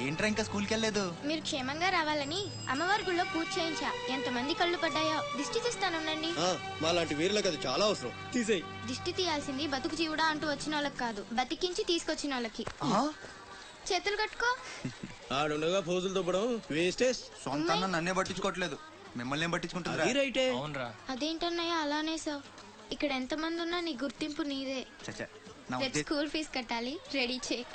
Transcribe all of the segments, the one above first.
ఏంట్రా ఇంకా స్కూల్కి వెళ్ళలేదు? మీరు క్షేమంగా రావాలని అమ్మవారి గుళ్ళో పూజ చేయించా. ఎంతమంది కళ్ళు పడ్డాయో. దిష్టి తీస్తానుండండి. మాలాంటి వీరులకు అది చాలా అవసరం. తీసేయి. దిష్టి తీయాల్సింది బతుకు జీవుడా అంటూ వచ్చిన వాళ్ళకి కాదు, బతికించి తీసుకొచ్చిన వాళ్ళకి. చేతులు కట్టుకో. ఆడుండగా ఫోజులు తొప్పడం వేస్టేజ్. సొంత నన్నే పట్టించుకోవట్లేదు, మిమ్మల్ని ఏం పట్టించుకుంటారా? అదేంటన్నయ్య అలానేసావు? ఇక్కడ ఎంత మంది ఉన్నా నీ గుర్తింపు నీదే. రేపు స్కూల్ ఫీజు కట్టాలి, రెడీ చేయి.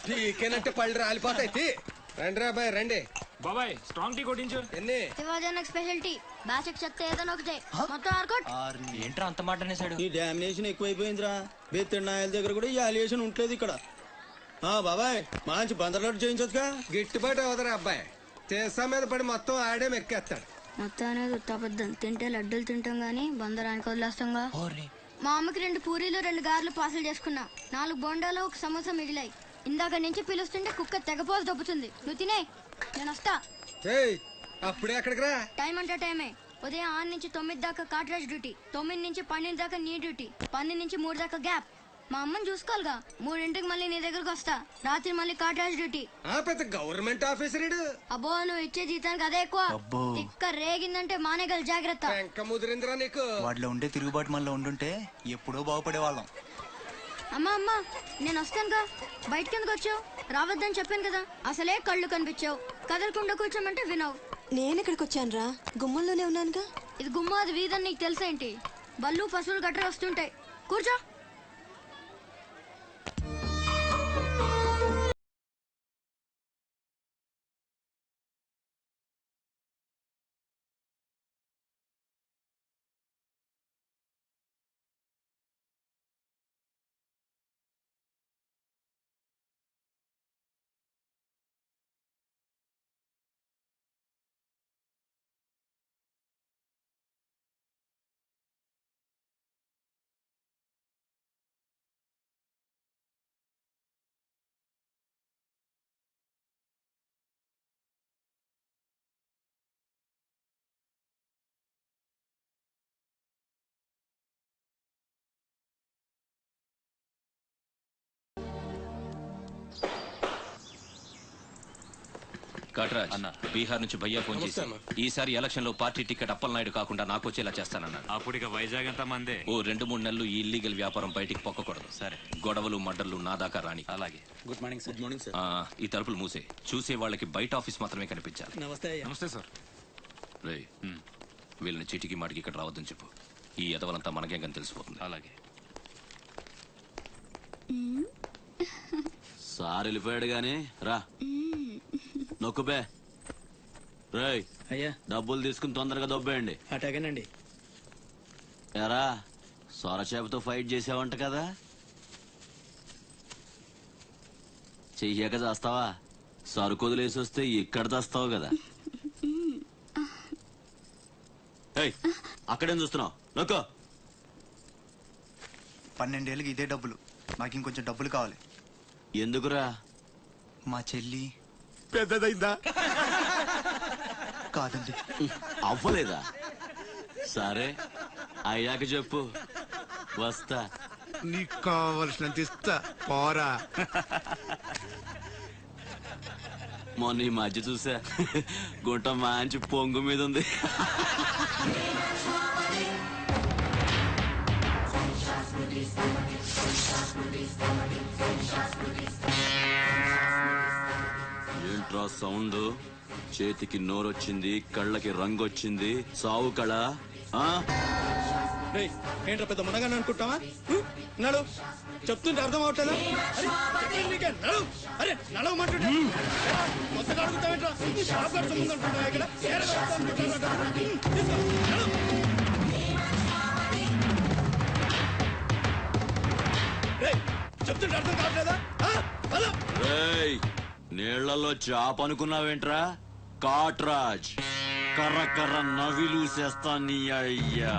టీకేనంటే పళ్ళు రాలిపోతాయి. రండి రా బాయ్, రండి బాబాయ్. స్ట్రాంగ్ టీ కొట్టించు. ఎన్ని శివాజనకు స్పెషల్ టీ, బాషక్ చెప్తే ఏదైనా ఒకటే, మొత్తం ఆర్కోట్. ఏంట్రా అంత మాట అనేసాడు? ఈ డామినేషన్ ఎక్కువైపోయిందిరా. బెత్తనాయల దగ్గర కూడా ఈ అలియేషన్ ఉంటలేదు ఇక్కడ. బాబాయ్ మంచి బందర్లాట్ చేయించొచ్చుగా. గిట్టుబాటు అవదరా అబ్బాయి. చేసా మీద పడి మొత్తం ఆడే మెక్కేస్తాడు. మొత్తం అనేది ఉత్తాపద్దం. తింటే లడ్డూలు తింటాం గానీ బందరానికి వదిలేస్తాంగా. మా అమ్మకి 2 పూరీలు 2 గారెలు పార్సల్ చేసుకున్నా. 4 బోండాలు 1 సమోసా మిగిలాయి. ఇందాక నుంచి పిలుస్తుంటే కుక్క తెగపోసి దొబ్బుతుంది. నువ్వు తినే, నేను వస్తా. అప్పుడే అక్కడికి రా. టైం అంటే టైమే. ఉదయం 6 నుంచి 9 దాకా కాట్రాజ్ డ్యూటీ, 9 నుంచి 12 దాకా నీ డ్యూటీ, 12 నుంచి 3 దాకా గ్యాప్. మా అమ్మని చూసుకోవాలిగా. 3ంటికి మళ్ళీ నీ దగ్గరకు వస్తా. రాత్రి మళ్ళీ కాట్రాజ్ డ్యూటీ. పెద్ద గవర్నమెంట్ ఆఫీసర్. అబ్బో, నువ్వు ఇచ్చే జీతానికి అదే ఎక్కువ. తిక్క రేగిందంటే మానేగల జాగ్రత్త. ముదిరిందిరా నీకు. వాటిలో ఉండే తిరుగుబాటు మనలో ఉండుంటే ఎప్పుడో బాగుపడే వాళ్ళం. అమ్మా నేను వస్తానుగా. బయటకి ఎందుకు వచ్చావు? రావద్దని చెప్పాను కదా. అసలే కళ్ళు కనిపించావు. కదలకుండా కూర్చోమంటే వినవు. నేను ఎక్కడికి వచ్చాను రా? గుమ్మంలోనే ఉన్నానుగా. ఇది గుమ్మ, అది వీధని నీకు తెలుసేంటి? బళ్ళు పశువులు గట్రా వస్తుంటాయి. కూర్చో. కాట్రాజ్ అన్న, బీహార్ నుంచి భయ్యా ఫోన్ చేసి ఈసారి ఎలక్షన్ లో పార్టీ టికెట్ అప్పలనాయుడు కాకుండా నాకు వచ్చేలా చేస్తానన్నాడు. అప్పుడు ఇక వైజాగ్ అంతా మందే. ఓ 2-3 నెలలు ఈ ఇల్లీగల్ వ్యాపారం బయటికి పొక్కకూడదు. సరే. గొడవలు మడ్డర్లు నా దాకా రాని. అలాగే. Good morning sir. Good morning sir. ఈ తలుపులు మూసే. చూసే వాళ్ళకి బయట ఆఫీస్ మాత్రమే కనిపించాలి. నమస్తే సార్. రేయ్, వీళ్ళని చీటికి మాటికి ఇక్కడ రావద్దని చెప్పు. ఈ ఎదవలంతా మనకేం కానీ తెలిసిపోతుంది. అలాగే. సార్ వెళ్ళిపోయాడు గాని రా నొక్కుబే. రేయ్ అయ్యా, డబ్బులు తీసుకుని తొందరగా దొబ్బేయండి. అటాగేనండి. ఎరా సొరచేపతో ఫైట్ చేసావంట కదా, చెయ్యాక చేస్తావా? సరుకు వదిలేసి వస్తే ఇక్కడ తెస్తావు కదా. అక్కడేం చూస్తున్నావు? నొక్కో. 12 ఏళ్ళకి ఇదే డబ్బులు. నాకు ఇంకొంచెం డబ్బులు కావాలి. ఎందుకురా? మా చెల్లి పెద్దదైందా? కాదండి. అవ్వలేదా? సరే అయ్యాక చెప్పు, వస్తా. నీకు కావలసినంత ఇస్తా, పోరా. మొన్న ఈ మధ్య చూసా, గుంట మంచి పొంగు మీద ఉంది. ఏంట్రా సౌండ్? చేతికి నోరొచ్చింది, కళ్ళకి రంగొచ్చింది, సావు కళ. ఏంట్రా పెద్ద మునగాని అనుకుంటావా? నడు, చెప్తుంటే అర్థం అవట్లేదా? అరే నడవ మాట్లాడు. మొత్తం అడుగుతావేంట్రా? ఇక్కడ చెప్తుంటే అర్థం కావట్లేదా? నీళ్లలో చాప అనుకున్నావేంట్రా? కాట్రాజ్ కర్ర కర్ర నవిలూసేస్తా నీ అయ్యా.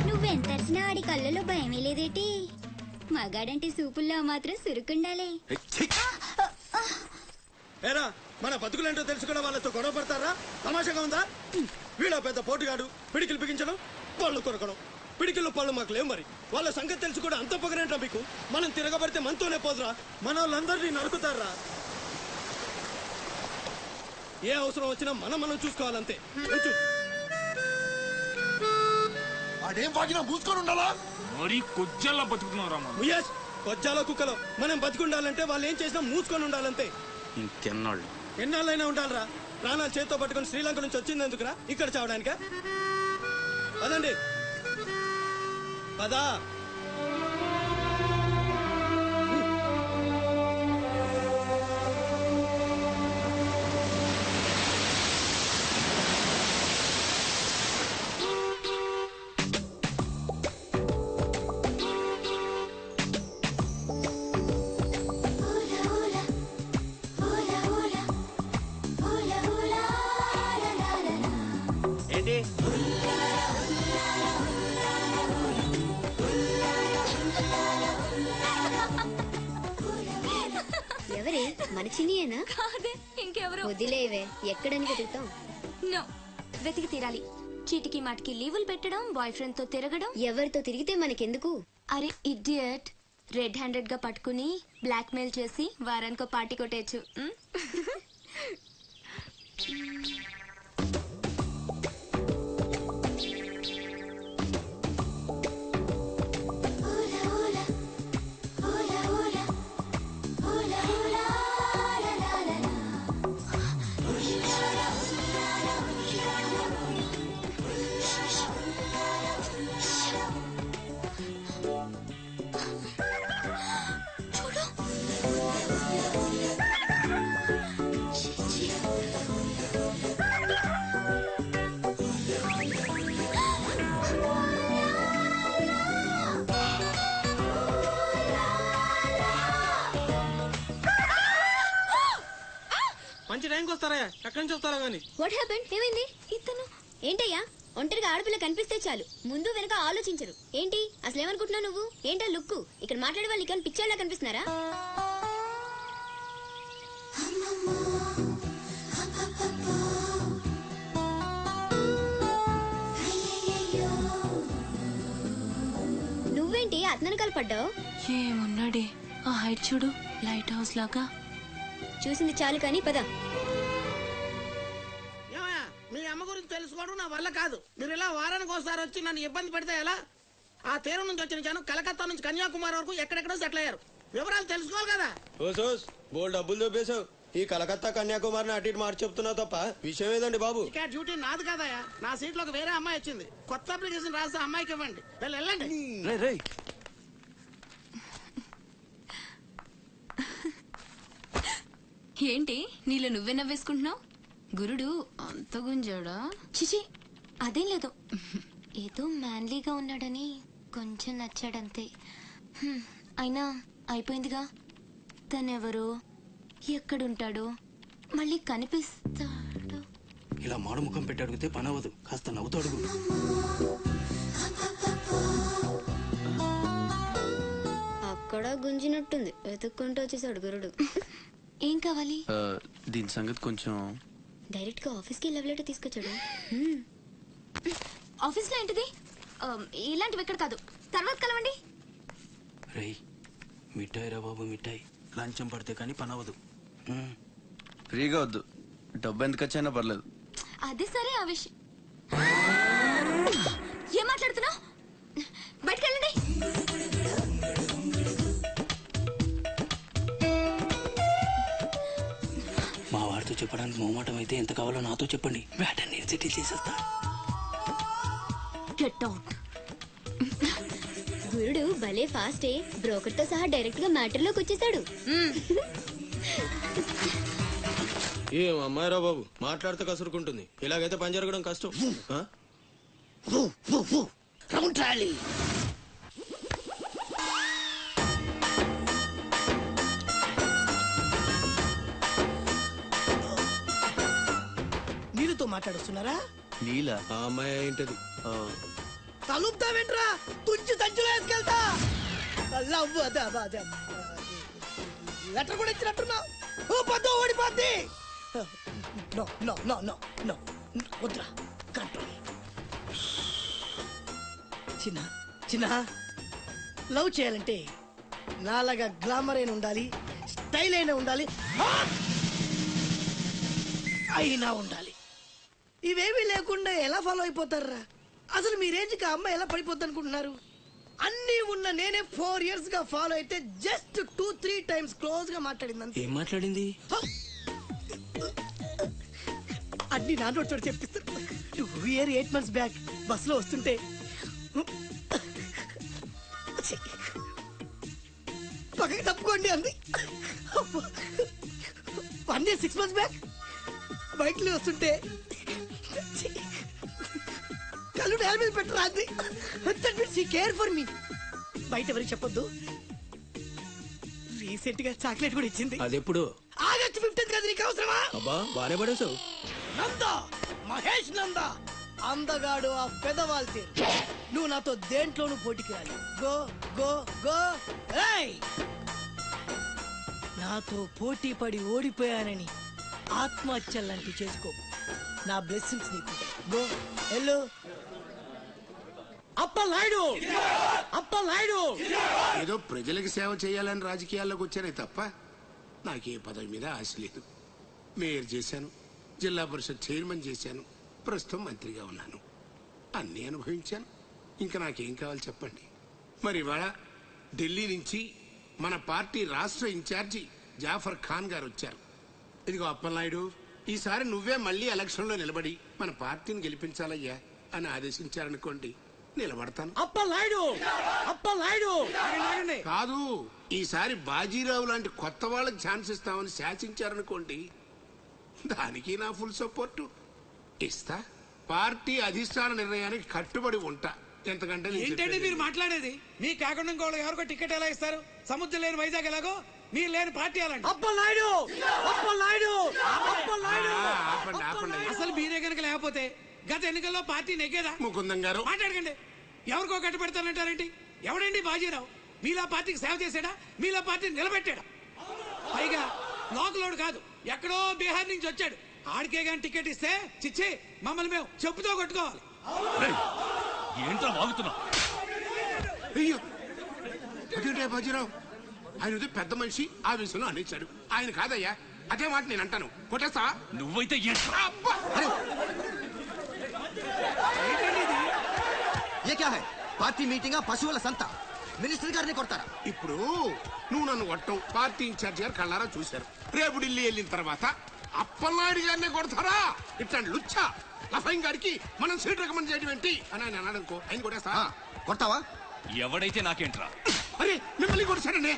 నువ్వెంతర్చినా వాడి కళ్ళలో భయమే లేదేటి? మగాడంటే సూపుల్లో మాత్రం సురుకుండాలే. ఏరా, మన బతుకులేంటో తెలుసుకున్న వాళ్ళతో గొడవ పడతారా? తమాషాగా ఉందా? వీళ్ళ పెద్ద పోటుగాడు, పిడికిలు బిగించడం, పళ్ళు కొరకడం. పిడికిల్లో పళ్ళు మాకు లేవు మరి. వాళ్ళ సంగతి తెలిసి కూడా అంత పొగరేంట్రా మీకు? మనం తిరగబడితే మనతోనే పోదురా, మన వాళ్ళందరినీ నరుకుతారా. ఏ అవసరం వచ్చినా మనం చూసుకోవాలంతే. అదేం వాగినా మూసుకొని ఉండాలా? మరి కొజ్జల్లా బతుకుతున్నారా ముయేష్, కొజ్జాలో కుక్కలో మనం బతికుండాలంటే వాళ్ళు ఏం చేసినా మూసుకొని ఉండాలంతే. ఇంకెన్నాళ్ళు ఎన్నాళ్ళైనా ఉండాలరా. ప్రాణాలు చేతితో పట్టుకుని శ్రీలంక నుంచి వచ్చింది ఎందుకురా? ఇక్కడ చావడానికా? పదండి పదా. ఏంటి ఎవరే మన చిన్నియేనా? కాదే ఇంకెవరు? వదిలేవే, ఎక్కడని వెతుకుతాం? నో, వెతికి తీరాలి. చీటికి మాటికి లీవులు పెట్టడం, బాయ్ ఫ్రెండ్ తో తిరగడం. ఎవరితో తిరిగితే మనకెందుకు? అరే ఇడియట్, రెడ్ హ్యాండెడ్ గా పట్టుకుని బ్లాక్ మెయిల్ చేసి వారానికో పార్టీ కొట్టేయచ్చు. మంచి టైంకి వస్తారా? ఎక్కడి నుంచి వస్తారా గానీ? What happened? ఏమైంది? ఇతను ఏంటయ్యా, ఒంటరిగా ఆడపిల్ల కనిపిస్తే చాలు ముందు వెనక ఆలోచించరు. ఏంటి అసలు ఏమనుకుంటున్నావు నువ్వు? ఏంటా లుక్కు? ఇక్కడ మాట్లాడే వాళ్ళు ఇక్కడ పిక్చర్లా కనిపిస్తున్నారా? నువ్వేంటి అతనకాలు పడ్డావు? ఏమున్నాడే ఆ హైట్ చూడు, లైట్ హౌస్ లాగా. చూసింది చాలు కానీ పద. మీ అమ్మ గురించి తెలుసుకోవడం నా వల్ల కాదు. మీరు ఇలా వారానికి ఒకసారి వచ్చి నన్ను ఇబ్బంది పెడితే ఎలా? ఆ తీరం నుంచి వచ్చిన జనం కలకత్తా నుంచి కన్యాకుమారి వరకు ఎక్కడెక్కడో సెటిల్ అయ్యారు. వివరాలు తెలుసుకోవాలి కదా. ఓసోస్ బోల్ డబ్బులు దొబ్బేశావు. ఈ కలకత్తా కన్యాకుమారిని అటు ఇటు మార్చి చెప్తున్నావు తప్ప విషయం ఏదండి బాబు? ఇక డ్యూటీ నాది కదయా. నా సీట్లోకి వేరే అమ్మాయి వచ్చింది. కొత్త అప్లికేషన్ రాస్తే అమ్మాయికి ఇవ్వండి. వెళ్ళండి. ఏంటి నీలో నువ్వే నవ్వేసుకుంటున్నావు? గురుడు అంత గుంజాడా? చిచి అదేం లేదు, ఏదో మ్యాన్లీగా ఉన్నాడని కొంచెం నచ్చాడంతే. అయినా అయిపోయిందిగా. తనెవరో, ఎక్కడుంటాడో, మళ్ళీ కనిపిస్తాడో. ఇలా మాడు ముఖం పెట్టి అడిగితే పని అవ్వదు. కాస్త నవ్వుతూ అడుగు. అక్కడ గుంజినట్టుంది, వెతుక్కుంటూ వచ్చేసాడు గురుడు. ఏం కావాలి? దీని సంగతి కొంచెం. డైరెక్ట్ గా ఆఫీస్ కి లవ్ లెటర్ తీసుకొచ్చాడు. ఆఫీస్ లో ఏంటిది? ఇలాంటివి ఎక్కడ కాదు, తర్వాత కలవండి. రేయ్ మిఠాయి రా బాబు, మిఠాయి. లంచం పడితే కానీ పని అవ్వదు. ఫ్రీగా వద్దు, డబ్బు ఎందుకు వచ్చైనా పర్లేదు. అది సరే, ఆ విషయం ఏం మాట్లాడుతున్నావు? బయటకు వెళ్ళండి. మా వాడితో చెప్పడానికి మొహమాటం అయితే ఎంత కావాలో నాతో చెప్పండి. బ్యాటర్ నేను సెటిల్ చేసేస్తా. Get out. గురుడు భలే ఫాస్టే, బ్రోకర్ తో సహా డైరెక్ట్ గా మ్యాటర్ లోకి వచ్చేసాడు. ఏం అమ్మాయిరా బాబు, మాట్లాడితే కసురుకుంటుంది. ఇలాగైతే పని జరగడం కష్టం. నీళ్ళతో మాట్లాడుస్తున్నారా? నీలా? ఆ అమ్మాయి ఏంటది? తలుపుతావేంట్రా? తుంచి సంచులో వేసుకెళ్తా. లెటర్ కూడా ఇచ్చినట్టున్నా. ఓ పద్దు ఓడిపోద్ది. No no no no no వద్దురా, కంట్రోల్. చిన్న చిన్న లవ్ చేయాలంటే నాలాగా గ్లామర్ అయిన ఉండాలి, స్టైల్ అయినా ఉండాలి, అయినా ఉండాలి. ఇవేమీ లేకుండా ఎలా ఫాలో అయిపోతారా? అసలు మీ రేంజ్కి ఆ అమ్మాయి ఎలా పడిపోద్ది అనుకుంటున్నారు? అన్నీ ఉన్న నేనే 4 years గా ఫాలో అయితే జస్ట్ 2-3 times క్లోజ్ గా మాట్లాడింది. ఏం మాట్లాడింది? అన్ని నా నోట్ చోటు చెప్పిస్తారు. 8 months బ్యాక్ బస్ లో వస్తుంటే పక్కకి తప్పుకోండి అంది. 1 year 6 months బ్యాక్ బైక్ లో వస్తుంటే కళ్ళు నేల మీద పెట్టరా అంది. That means she care for me. బయట ఎవరికి చెప్పొద్దు. రీసెంట్ గా చాక్లెట్ కూడా ఇచ్చింది. అదెప్పుడు? ఆగస్ట్ 15th కదా. నీకు అవసరమా? అబ్బా బానే పడేసావు. నందా, మహేష్ నందా, అందగాడు ఆ పెదవాళ్ళ తీరు. నువ్వు నాతో దేంట్లోనూ పోటీకి రాలి. Go go go. ఏయ్, నాతో పోటీ పడి ఓడిపోయానని ఆత్మహత్యలాంటి చేసుకో. నా బ్లెస్సింగ్స్ నీకు. గో ఎల్లు. అప్పలాయుడు, అప్పలాయుడు. ఏదో ప్రజలకు సేవ చేయాలని రాజకీయాల్లోకి వచ్చానే తప్ప నాకే పదవి మీద ఆశ లేదు. మేయర్ చేశాను, జిల్లా పరిషత్ చైర్మన్ చేశాను, ప్రస్తుతం మంత్రిగా ఉన్నాను. అన్నీ అనుభవించాను. ఇంకా నాకేం కావాలి చెప్పండి. మరి ఇవాళ ఢిల్లీ నుంచి మన పార్టీ రాష్ట్ర ఇన్ఛార్జి జాఫర్ ఖాన్ గారు వచ్చారు. ఇదిగో అప్పలనాయుడు, ఈసారి నువ్వే మళ్ళీ ఎలక్షన్లో నిలబడి మన పార్టీని గెలిపించాలయ్యా అని ఆదేశించారనుకోండి, నిలబడతాను. అప్పలాయుడు, అప్పలాయుడు. కాదు, ఈసారి బాజీరావు లాంటి కొత్త వాళ్ళకి ఛాన్స్ ఇస్తామని శాసించారనుకోండి, దానికి నా ఫుల్ సపోర్టు ఇస్తా. పార్టీ అధిష్టాన నిర్ణయానికి కట్టుబడి ఉంటా. ఎంతకంటే నేను ఏంటండి చెప్పేది మీరు మాట్లాడేది? మీ కాకుండా ఇంకోళ్ళు ఎవరికో టికెట్ ఎలా ఇస్తారు? సముద్రం లేని వైజాగ్ ఎలాగో మీరు లేని పార్టీ అలాంటి. అప్పలాయుడు, అప్పలాయుడు, అప్పలాయుడు. ఆపండి ఆపండి. అసలు మీరే కనుక లేకపోతే గత ఎన్నికల్లో పార్టీ నెగ్గేదా? ముకుందం గారు మాట్లాడకండి. ఎవరికో కట్టు పెడతానంటారేంటి? ఎవడండి బాజీరావు? మీలా పార్టీకి సేవ చేశాడా? మీలా పార్టీని నిలబెట్టాడా? పైగా లోకలోడు కాదు, ఎక్కడో బీహార్ నుంచి వచ్చాడు. ఆడికే గాని టికెట్ ఇస్తే చిచ్చే మమ్మల్ని మేము చెప్పుతో కొట్టుకోవాలి. ఏంట్రా వాగుతున్నావు? అయ్యో అదేంటే బాజీరావు, ఆయన పెద్ద మనిషి ఆవేశంలో అనేశాడు. ఆయన కాదయ్యా, అదే మాట నేను అంటాను. కొట్టేస్తా. నువ్వైతే పార్టీ మీటింగ్ పశువుల సంత. మినిస్టర్ గారిని కొడతారా? ఇప్పుడు నువ్వు నన్ను కొట్టం పార్టీ ఇన్ఛార్జ్ గారు కళ్ళారా చూశారు. రేపు ఢిల్లీ వెళ్ళిన తర్వాత అప్పలనాయుడు గారిని కొడతారా? ఇట్లాంటి లుచ్చా లఫైన్ గారికి మనం సీట్ రికమెండ్ చేయడం ఏంటి అని ఆయన అన్నాడు అనుకో, ఆయన కొట్టేస్తా. కొడతావా? ఎవడైతే నాకేంట్రా? అరే మిమ్మల్ని కొట్టాడండి.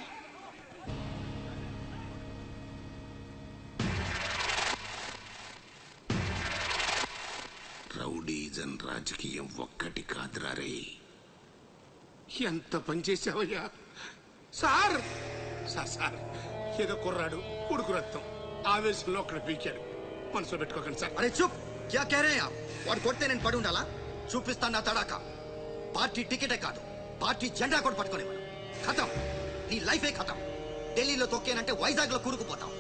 రౌడీజన్ రాజకీయం ఒక్కటి కాదురా రే. ఎంత పనిచేసావయ్యా సార్. సార్ సార్ ఏదో కుర్రాడు ఉడుకు రక్తం ఆవేశంలో అక్కడ పీకాడు. మనసులో పెట్టుకోకండి సార్. అరే చూప్, క్యా కహ రహే ఆప్? వాడు కొడితే నేను పడి ఉండాలా? చూపిస్తాను నా తడాక. పార్టీ టికెటే కాదు, పార్టీ జెండా కూడా పట్టుకోలేవాడు. ఖతం, నీ లైఫే ఖతం. ఢిల్లీలో తొక్కేనంటే వైజాగ్ లో కూరుకుపోతాం.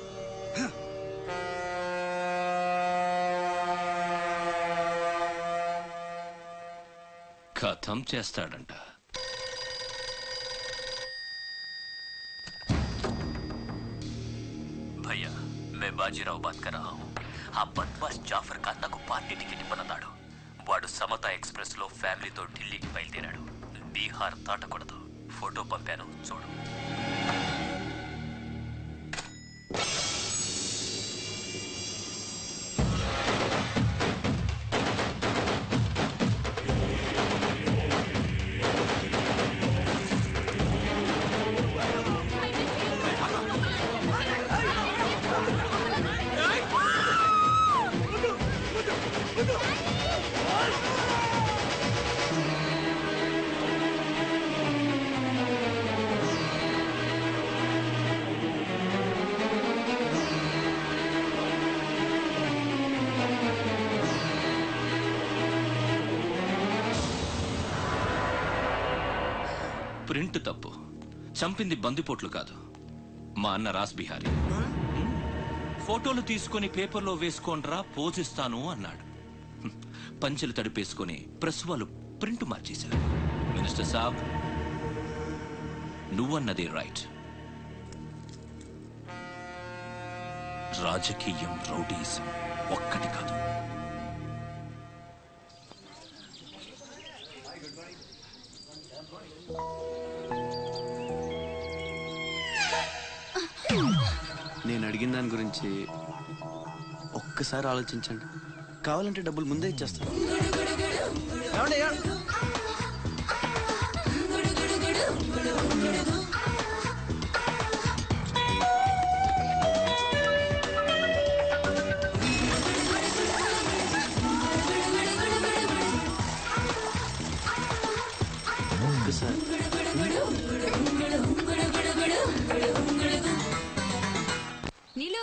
ఖతం చేస్తాడంట. भैया मैं बाजीराव बात कर रहा हूँ. ఆ బద్మాష్ జాఫర్ ఖాన్ నాకు పార్టీ టికెట్ ఇవ్వనన్నాడు. వాడు సమతా ఎక్స్ప్రెస్ లో ఫ్యామిలీతో ఢిల్లీకి బయలుదేరాడు. బీహార్ దాటకూడదు. ఫోటో పంపాను చూడు. ప్రింట్ తప్పు. చంపింది బందిపోట్లు కాదు, మా అన్న రాస్ బిహారీ. ఫోటోలు తీసుకొని పేపర్లో వేసుకోండ్రా పోజిస్తాను అన్నాడు. పంచెలు తడిపేసుకొని ప్రెస్ వాళ్ళు ప్రింట్ మార్చేశారు. మినిస్టర్ సాబ్, నువ్వన్నది రైట్. రాజకీయం, రౌడీజం ఒక్కటి కాదు. నేను అడిగిన దాని గురించి ఒక్కసారి ఆలోచించండి. కావాలంటే డబ్బులు ముందే ఇచ్చేస్తాను. ఏమండి?